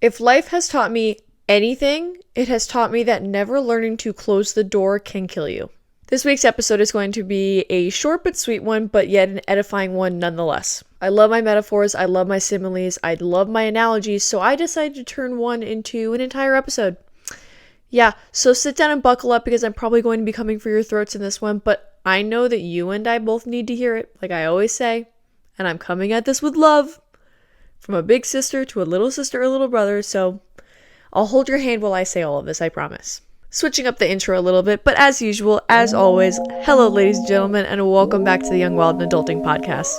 If life has taught me anything, it has taught me that never learning to close the door can kill you. This week's episode is going to be a short but sweet one, but yet an edifying one nonetheless. I love my metaphors, I love my similes, I love my analogies, so I decided to turn one into an entire episode. Yeah, so sit down and buckle up because I'm probably going to be coming for your throats in this one, but I know that you and I both need to hear it, like I always say, and I'm coming at this with love. From a big sister to a little sister or little brother, so I'll hold your hand while I say all of this, I promise. Switching up the intro a little bit, but as usual, as always, hello ladies and gentlemen, and welcome back to the Young, Wild, and Adulting podcast.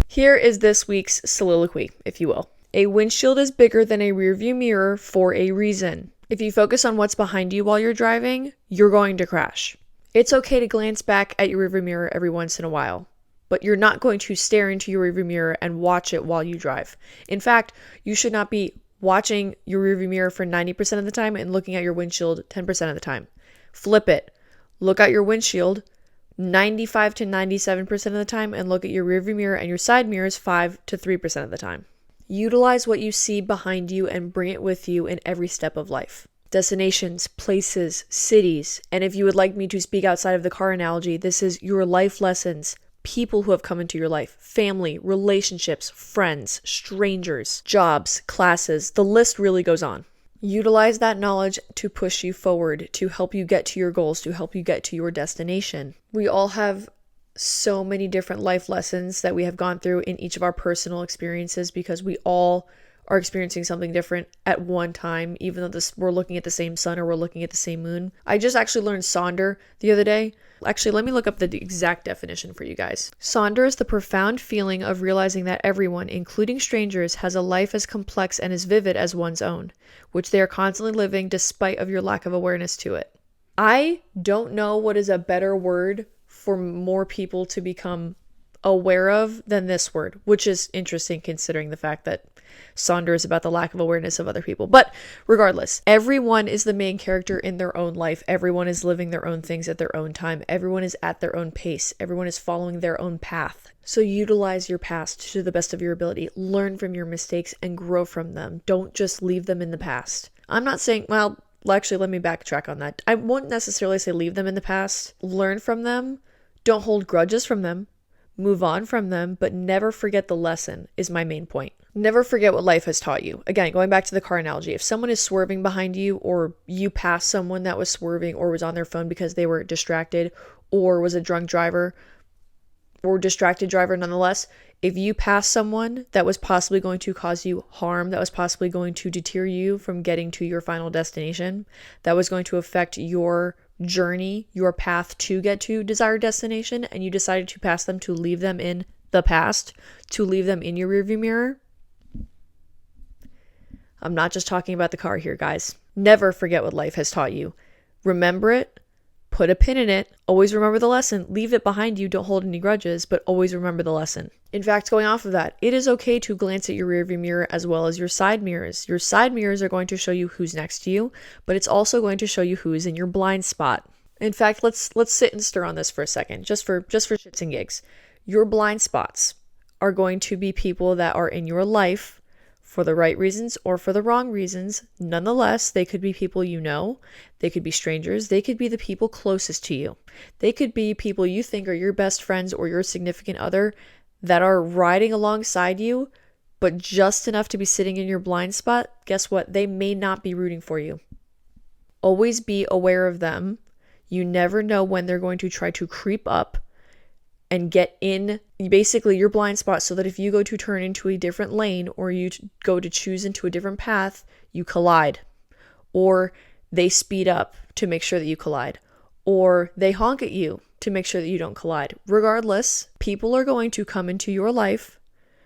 Here is this week's soliloquy, if you will. A windshield is bigger than a rearview mirror for a reason. If you focus on what's behind you while you're driving, you're going to crash. It's okay to glance back at your rearview mirror every once in a while, but you're not going to stare into your rearview mirror and watch it while you drive. In fact, you should not be watching your rearview mirror for 90% of the time and looking at your windshield 10% of the time. Flip it. Look at your windshield 95 to 97% of the time and look at your rearview mirror and your side mirrors 5 to 3% of the time. Utilize what you see behind you and bring it with you in every step of life. Destinations, places, cities, and if you would like me to speak outside of the car analogy, this is your life lessons, people who have come into your life, family, relationships, friends, strangers, jobs, classes, the list really goes on. Utilize that knowledge to push you forward, to help you get to your goals, to help you get to your destination. We all have so many different life lessons that we have gone through in each of our personal experiences because we all are experiencing something different at one time, even though we're looking at the same sun or we're looking at the same moon. I just actually learned Sonder the other day. Actually, let me look up the exact definition for you guys. Sonder is the profound feeling of realizing that everyone, including strangers, has a life as complex and as vivid as one's own, which they are constantly living despite of your lack of awareness to it. I don't know what is a better word for more people to become aware of than this word, which is interesting considering the fact that Sonder is about the lack of awareness of other people. But regardless, everyone is the main character in their own life. Everyone is living their own things at their own time. Everyone is at their own pace. Everyone is following their own path. So utilize your past to the best of your ability. Learn from your mistakes and grow from them. Don't just leave them in the past. I'm not saying, well, actually, let me backtrack on that. I won't necessarily say leave them in the past. Learn from them. Don't hold grudges from them. Move on from them, but never forget the lesson is my main point. Never forget what life has taught you. Again, going back to the car analogy, if someone is swerving behind you or you pass someone that was swerving or was on their phone because they were distracted or was a drunk driver or distracted driver nonetheless, if you pass someone that was possibly going to cause you harm, that was possibly going to deter you from getting to your final destination, that was going to affect your journey, your path to get to desired destination, and you decided to pass them, to leave them in the past, to leave them in your rearview mirror. I'm not just talking about the car here, guys. Never forget what life has taught you. Remember it. Put a pin in it. Always remember the lesson. Leave it behind you. Don't hold any grudges, but always remember the lesson. In fact, going off of that, it is okay to glance at your rearview mirror as well as your side mirrors. Your side mirrors are going to show you who's next to you, but it's also going to show you who's in your blind spot. In fact, let's sit and stir on this for a second, just for shits and gigs. Your blind spots are going to be people that are in your life for the right reasons or for the wrong reasons. Nonetheless, they could be people you know, they could be strangers, they could be the people closest to you. They could be people you think are your best friends or your significant other that are riding alongside you, but just enough to be sitting in your blind spot. Guess what? They may not be rooting for you. Always be aware of them. You never know when they're going to try to creep up and get in basically your blind spot so that if you go to turn into a different lane or you go to choose into a different path, you collide. Or they speed up to make sure that you collide. Or they honk at you to make sure that you don't collide. Regardless, people are going to come into your life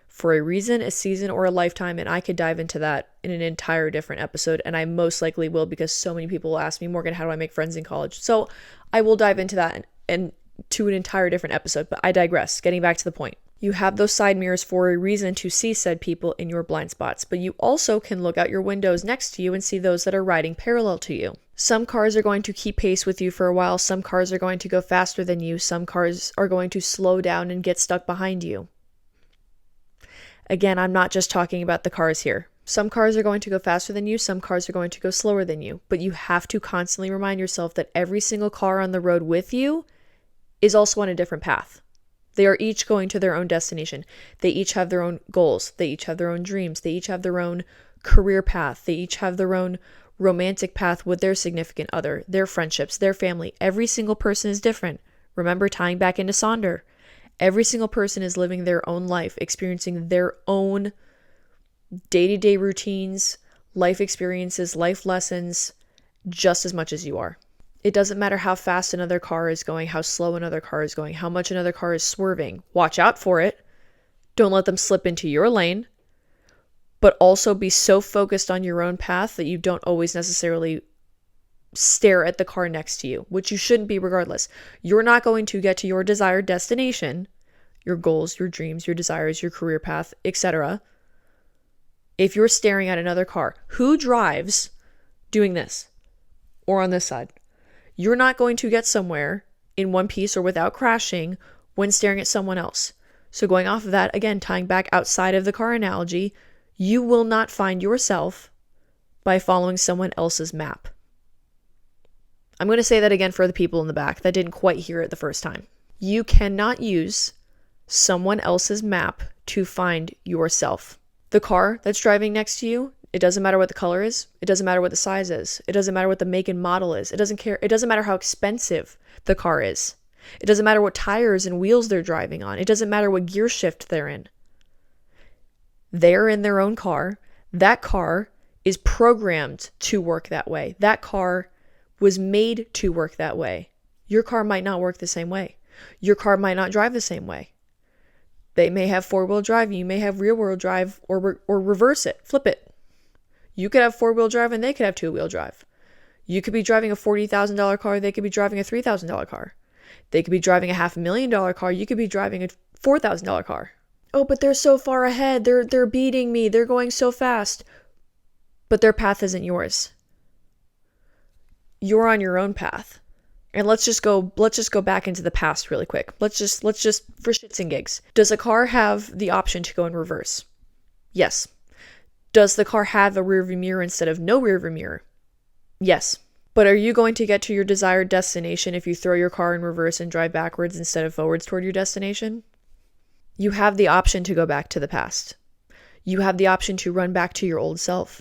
for a reason, a season, or a lifetime, and I could dive into that in an entire different episode, and I most likely will because so many people will ask me, Morgan, how do I make friends in college? So I will dive into that and to an entire different episode, but I digress. Getting back to the point. You have those side mirrors for a reason to see said people in your blind spots, but you also can look out your windows next to you and see those that are riding parallel to you. Some cars are going to keep pace with you for a while. Some cars are going to go faster than you. Some cars are going to slow down and get stuck behind you. Again, I'm not just talking about the cars here. Some cars are going to go faster than you. Some cars are going to go slower than you. But you have to constantly remind yourself that every single car on the road with you is also on a different path. They are each going to their own destination. They each have their own goals. They each have their own dreams. They each have their own career path. They each have their own romantic path with their significant other, their friendships, their family. Every single person is different. Remember, tying back into Sonder, every single person is living their own life, experiencing their own day-to-day routines, life experiences, life lessons, just as much as you are. It doesn't matter how fast another car is going, how slow another car is going, how much another car is swerving. Watch out for it. Don't let them slip into your lane. But also be so focused on your own path that you don't always necessarily stare at the car next to you, which you shouldn't be regardless. You're not going to get to your desired destination, your goals, your dreams, your desires, your career path, etc., if you're staring at another car. Who drives doing this or on this side? You're not going to get somewhere in one piece or without crashing when staring at someone else. So going off of that, again, tying back outside of the car analogy, you will not find yourself by following someone else's map. I'm going to say that again for the people in the back that didn't quite hear it the first time. You cannot use someone else's map to find yourself. The car that's driving next to you, it doesn't matter what the color is. It doesn't matter what the size is. It doesn't matter what the make and model is. It doesn't matter how expensive the car is. It doesn't matter what tires and wheels they're driving on. It doesn't matter what gear shift they're in. They're in their own car. That car is programmed to work that way. That car was made to work that way. Your car might not work the same way. Your car might not drive the same way. They may have four-wheel drive. You may have rear-wheel drive or reverse it, flip it. You could have four-wheel drive and they could have two-wheel drive. You could be driving a $40,000 car. They could be driving a $3,000 car. They could be driving a $500,000 car. You could be driving a $4,000 car. Oh, but they're so far ahead. They're beating me. They're going so fast. But their path isn't yours. You're on your own path. And let's just go back into the past really quick. Let's just for shits and gigs. Does a car have the option to go in reverse? Yes. Does the car have a rearview mirror instead of no rearview mirror? Yes. But are you going to get to your desired destination if you throw your car in reverse and drive backwards instead of forwards toward your destination? You have the option to go back to the past. You have the option to run back to your old self.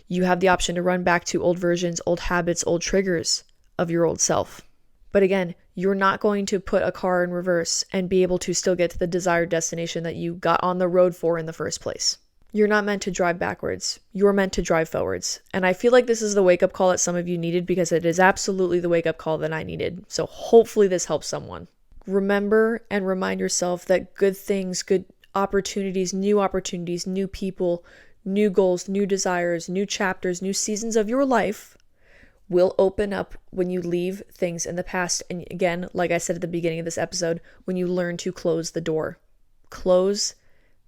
You have the option to run back to old versions, old habits, old triggers of your old self. But again, you're not going to put a car in reverse and be able to still get to the desired destination that you got on the road for in the first place. You're not meant to drive backwards. You're meant to drive forwards. And I feel like this is the wake-up call that some of you needed, because it is absolutely the wake-up call that I needed. So hopefully this helps someone. Remember and remind yourself that good things, good opportunities, new people, new goals, new desires, new chapters, new seasons of your life will open up when you leave things in the past. And again, like I said at the beginning of this episode, when you learn to close the door. Close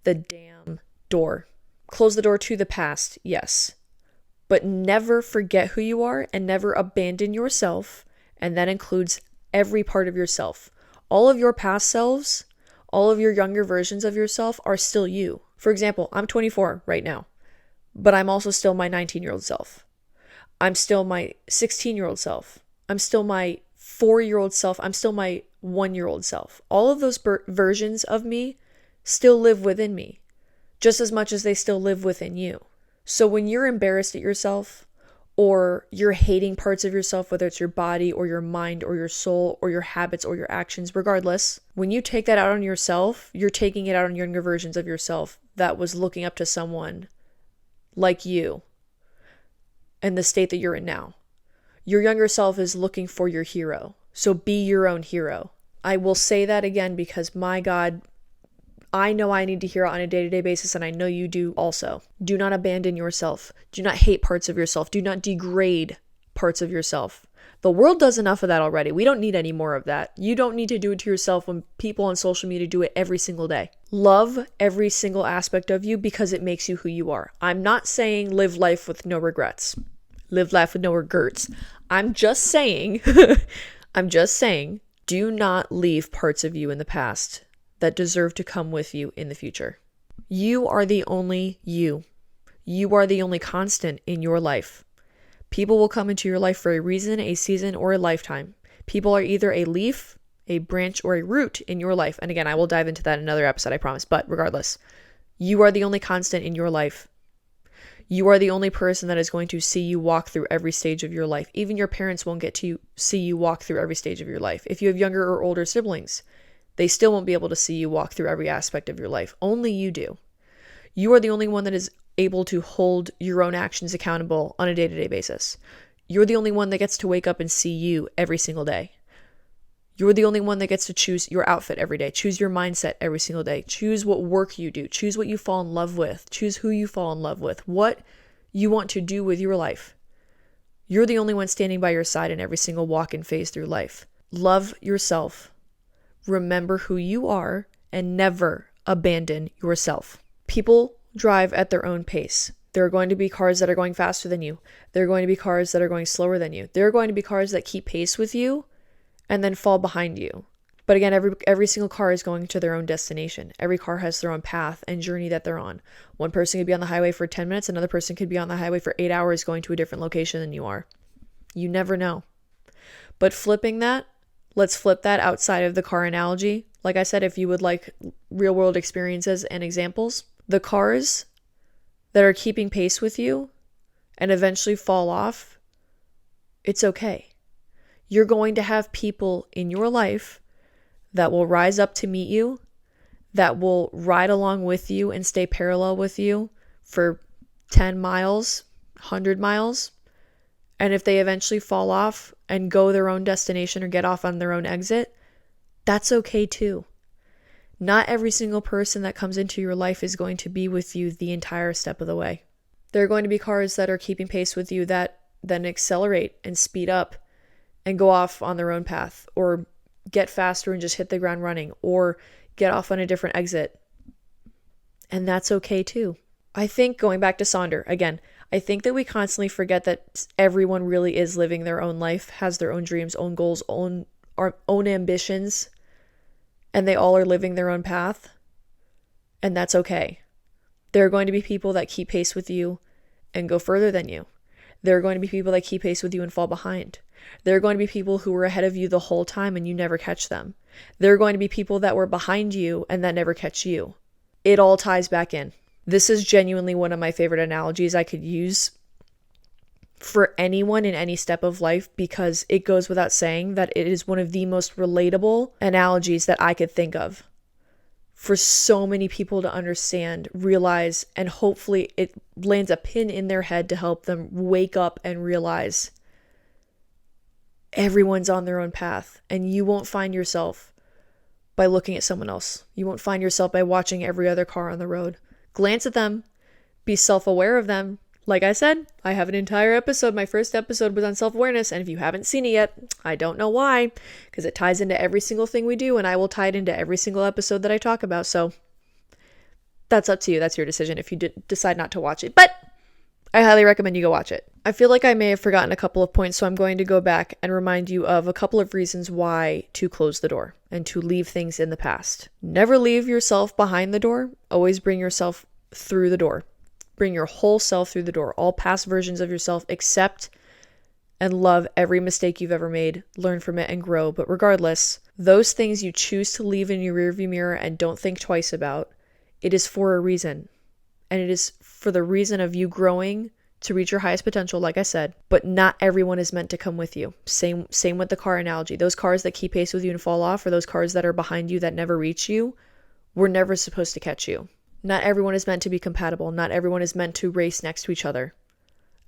the damn door. Close the door to the past, yes. But never forget who you are and never abandon yourself. And that includes every part of yourself. All of your past selves, all of your younger versions of yourself are still you. For example, I'm 24 right now, but I'm also still my 19-year-old self. I'm still my 16-year-old self. I'm still my 4-year-old self. I'm still my 1-year-old self. All of those versions of me still live within me, just as much as they still live within you. So when you're embarrassed at yourself, or you're hating parts of yourself, whether it's your body or your mind or your soul or your habits or your actions, regardless, when you take that out on yourself, you're taking it out on younger versions of yourself that was looking up to someone like you and the state that you're in now. Your younger self is looking for your hero. So be your own hero. I will say that again because, my God, I know I need to hear it on a day-to-day basis, and I know you do also. Do not abandon yourself. Do not hate parts of yourself. Do not degrade parts of yourself. The world does enough of that already. We don't need any more of that. You don't need to do it to yourself when people on social media do it every single day. Love every single aspect of you because it makes you who you are. I'm not saying live life with no regrets. Live life with no regrets. I'm just saying, do not leave parts of you in the past that deserve to come with you in the future. You are the only you. You are the only constant in your life. People will come into your life for a reason, a season, or a lifetime. People are either a leaf, a branch, or a root in your life. And again, I will dive into that in another episode, I promise. But regardless, you are the only constant in your life. You are the only person that is going to see you walk through every stage of your life. Even your parents won't get to see you walk through every stage of your life. If you have younger or older siblings, they still won't be able to see you walk through every aspect of your life. Only you do. You are the only one that is able to hold your own actions accountable on a day-to-day basis. You're the only one that gets to wake up and see you every single day. You're the only one that gets to choose your outfit every day, choose your mindset every single day, choose what work you do, choose what you fall in love with, choose who you fall in love with, what you want to do with your life. You're the only one standing by your side in every single walk and phase through life. Love yourself. Remember who you are and never abandon yourself. People drive at their own pace. There are going to be cars that are going faster than you. There are going to be cars that are going slower than you. There are going to be cars that keep pace with you and then fall behind you. But again, every single car is going to their own destination. Every car has their own path and journey that they're on. One person could be on the highway for 10 minutes. Another person could be on the highway for 8 hours going to a different location than you are. You never know. But flipping that, let's flip that outside of the car analogy. Like I said, if you would like real world experiences and examples, the cars that are keeping pace with you and eventually fall off, it's okay. You're going to have people in your life that will rise up to meet you, that will ride along with you and stay parallel with you for 10 miles, 100 miles. And if they eventually fall off and go their own destination or get off on their own exit, that's okay too. Not every single person that comes into your life is going to be with you the entire step of the way. There are going to be cars that are keeping pace with you that then accelerate and speed up and go off on their own path, or get faster and just hit the ground running, or get off on a different exit. And that's okay too. I think, going back to Sonder, again, I think that we constantly forget that everyone really is living their own life, has their own dreams, own goals, own ambitions, and they all are living their own path, and that's okay. There are going to be people that keep pace with you and go further than you. There are going to be people that keep pace with you and fall behind. There are going to be people who were ahead of you the whole time and you never catch them. There are going to be people that were behind you and that never catch you. It all ties back in. This is genuinely one of my favorite analogies I could use for anyone in any step of life, because it goes without saying that it is one of the most relatable analogies that I could think of for so many people to understand, realize, and hopefully it lands a pin in their head to help them wake up and realize everyone's on their own path, and you won't find yourself by looking at someone else. You won't find yourself by watching every other car on the road. Glance at them, be self-aware of them. Like I said, I have an entire episode. My first episode was on self-awareness, and if you haven't seen it yet, I don't know why, because it ties into every single thing we do, and I will tie it into every single episode that I talk about. So that's up to you. That's your decision if you decide not to watch it. But I highly recommend you go watch it. I feel like I may have forgotten a couple of points, so I'm going to go back and remind you of a couple of reasons why to close the door and to leave things in the past. Never leave yourself behind the door. Always bring yourself through the door. Bring your whole self through the door. All past versions of yourself. Accept and love every mistake you've ever made. Learn from it and grow. But regardless, those things you choose to leave in your rearview mirror and don't think twice about, it is for a reason. And it is for the reason of you growing to reach your highest potential, like I said. But not everyone is meant to come with you. Same with the car analogy. Those cars that keep pace with you and fall off, or those cars that are behind you that never reach you, were never supposed to catch you. Not everyone is meant to be compatible. Not everyone is meant to race next to each other.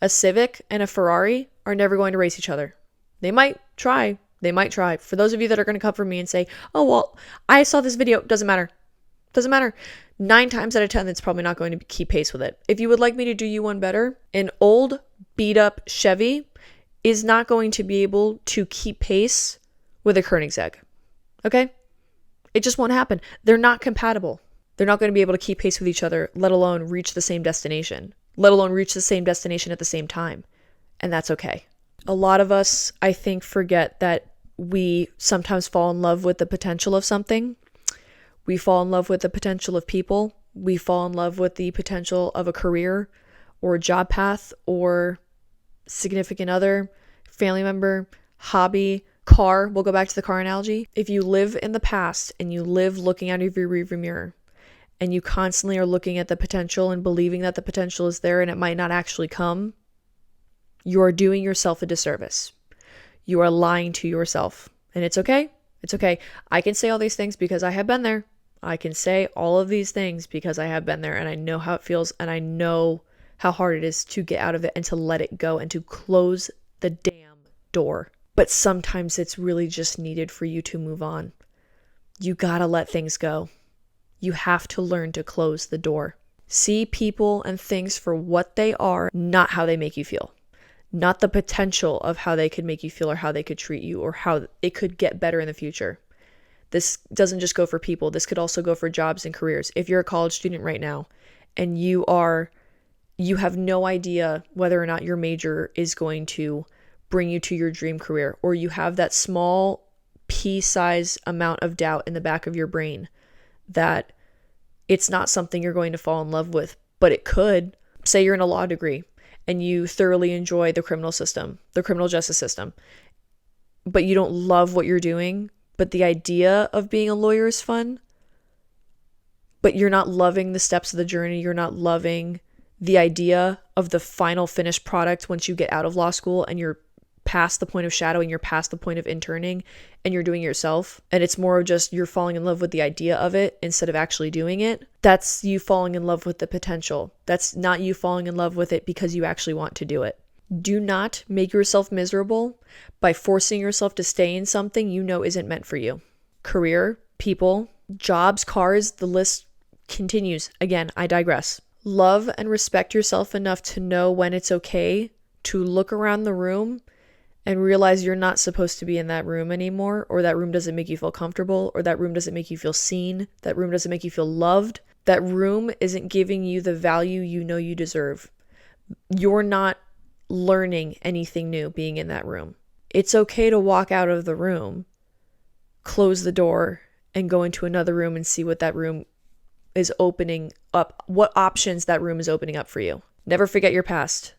A Civic and a Ferrari are never going to race each other. They might try. For those of you that are going to come for me and say, oh, well, I saw this video. Doesn't matter. 9 times out of 10, it's probably not going to keep pace with it. If you would like me to do you one better, an old beat up Chevy is not going to be able to keep pace with a Koenigsegg. Okay? It just won't happen. They're not compatible. They're not going to be able to keep pace with each other, let alone reach the same destination, let alone reach the same destination at the same time. And that's okay. A lot of us, I think, forget that we sometimes fall in love with the potential of something. We fall in love with the potential of people. We fall in love with the potential of a career or a job path or significant other, family member, hobby, car. We'll go back to the car analogy. If you live in the past and you live looking out of your rearview mirror and you constantly are looking at the potential and believing that the potential is there and it might not actually come, you are doing yourself a disservice. You are lying to yourself. And it's okay. It's okay. I can say all these things because I have been there. I can say all of these things because I have been there and I know how it feels and I know how hard it is to get out of it and to let it go and to close the damn door. But sometimes it's really just needed for you to move on. You gotta let things go. You have to learn to close the door. See people and things for what they are, not how they make you feel. Not the potential of how they could make you feel or how they could treat you or how it could get better in the future. This doesn't just go for people. This could also go for jobs and careers. If you're a college student right now and you have no idea whether or not your major is going to bring you to your dream career, or you have that small pea-size amount of doubt in the back of your brain that it's not something you're going to fall in love with, but it could. Say you're in a law degree and you thoroughly enjoy the criminal system, the criminal justice system, but you don't love what you're doing, but the idea of being a lawyer is fun, but you're not loving the steps of the journey, you're not loving the idea of the final finished product once you get out of law school and you're past the point of shadowing, you're past the point of interning, and you're doing it yourself, and it's more of just you're falling in love with the idea of it instead of actually doing it. That's you falling in love with the potential. That's not you falling in love with it because you actually want to do it. Do not make yourself miserable by forcing yourself to stay in something you know isn't meant for you. Career, people, jobs, cars, the list continues. Again, I digress. Love and respect yourself enough to know when it's okay to look around the room and realize you're not supposed to be in that room anymore, or that room doesn't make you feel comfortable, or that room doesn't make you feel seen, that room doesn't make you feel loved, that room isn't giving you the value you know you deserve. You're not learning anything new being in that room. It's okay to walk out of the room, close the door, and go into another room and see what that room is opening up, what options that room is opening up for you. Never forget your past.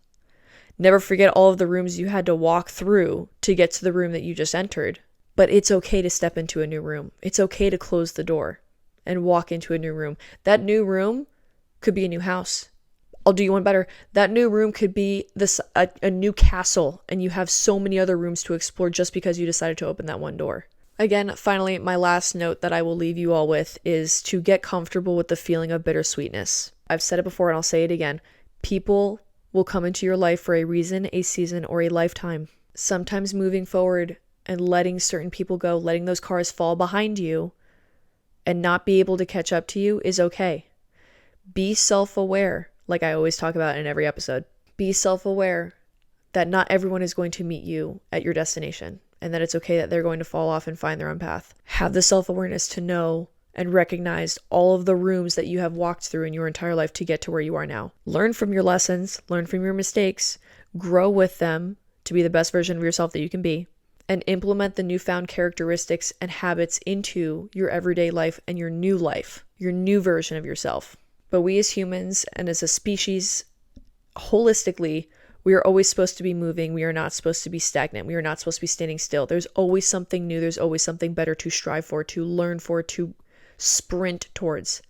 Never forget all of the rooms you had to walk through to get to the room that you just entered. But it's okay to step into a new room. It's okay to close the door and walk into a new room. That new room could be a new house. I'll do you one better. That new room could be a new castle, and you have so many other rooms to explore just because you decided to open that one door. Again, finally, my last note that I will leave you all with is to get comfortable with the feeling of bittersweetness. I've said it before and I'll say it again. People will come into your life for a reason, a season, or a lifetime. Sometimes moving forward and letting certain people go, letting those cars fall behind you and not be able to catch up to you is okay. Be self-aware, like I always talk about in every episode. Be self-aware that not everyone is going to meet you at your destination, and that it's okay that they're going to fall off and find their own path. Have the self-awareness to know and recognize all of the rooms that you have walked through in your entire life to get to where you are now. Learn from your lessons, learn from your mistakes, grow with them to be the best version of yourself that you can be, and implement the newfound characteristics and habits into your everyday life and your new version of yourself. But we as humans and as a species, holistically, we are always supposed to be moving. We are not supposed to be stagnant. We are not supposed to be standing still. There's always something new. There's always something better to strive for, to learn for, to sprint towards.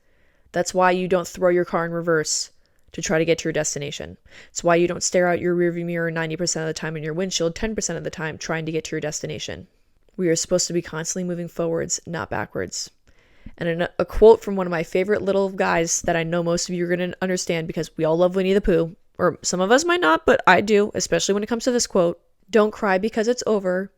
That's why you don't throw your car in reverse to try to get to your destination. It's why you don't stare out your rearview mirror 90% of the time in your windshield 10% of the time trying to get to your destination. We are supposed to be constantly moving forwards, not backwards. And a quote from one of my favorite little guys that I know most of you are going to understand because we all love Winnie the Pooh, or some of us might not, but I do, especially when it comes to this quote. Don't cry because it's over.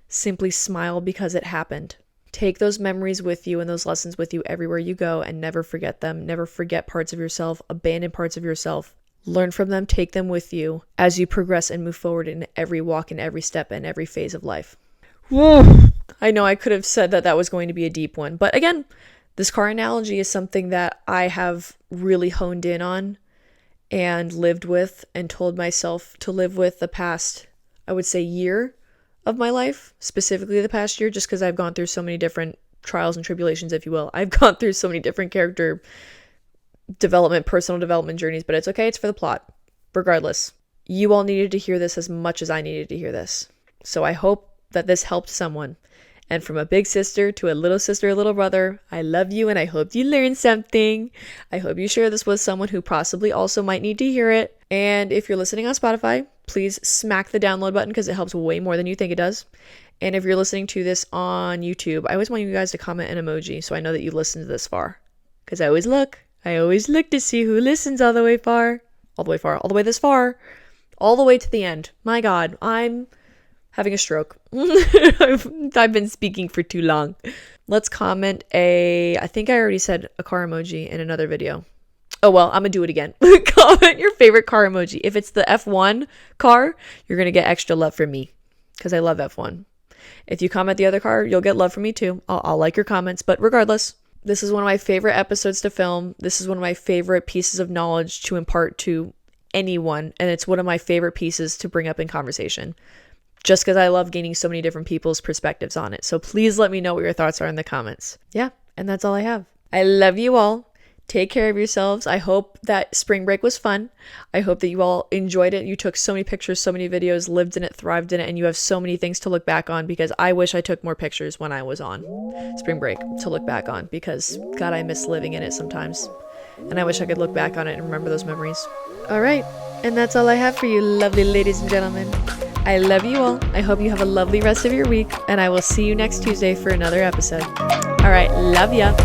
Simply smile because it happened. Take those memories with you and those lessons with you everywhere you go and never forget them. Never forget parts of yourself, abandon parts of yourself. Learn from them, take them with you as you progress and move forward in every walk and every step and every phase of life. Whoa. I know I could have said that was going to be a deep one, but again, this car analogy is something that I have really honed in on and lived with and told myself to live with the past, I would say, year of my life, specifically the past year, just because I've gone through so many different trials and tribulations, if you will. I've gone through so many different character development, personal development journeys, but it's okay. It's for the plot. Regardless, you all needed to hear this as much as I needed to hear this. So I hope that this helped someone. And from a big sister to a little brother, I love you and I hope you learned something. I hope you share this with someone who possibly also might need to hear it. And if you're listening on Spotify, please smack the download button because it helps way more than you think it does. And if you're listening to this on YouTube, I always want you guys to comment an emoji so I know that you listened this far. Because I always look to see who listens all the way this far, all the way to the end. My God, I'm having a stroke. I've been speaking for too long. Let's comment I think I already said a car emoji in another video. Oh, well, I'm going to do it again. Comment your favorite car emoji. If it's the F1 car, you're going to get extra love from me because I love F1. If you comment the other car, you'll get love from me too. I'll like your comments, but regardless, this is one of my favorite episodes to film. This is one of my favorite pieces of knowledge to impart to anyone, and it's one of my favorite pieces to bring up in conversation. Just because I love gaining so many different people's perspectives on it. So please let me know what your thoughts are in the comments. Yeah, and that's all I have. I love you all. Take care of yourselves. I hope that spring break was fun. I hope that you all enjoyed it. You took so many pictures, so many videos, lived in it, thrived in it, and you have so many things to look back on because I wish I took more pictures when I was on spring break to look back on because, God, I miss living in it sometimes. And I wish I could look back on it and remember those memories. All right, and that's all I have for you, lovely ladies and gentlemen. I love you all. I hope you have a lovely rest of your week, and I will see you next Tuesday for another episode. All right, love ya.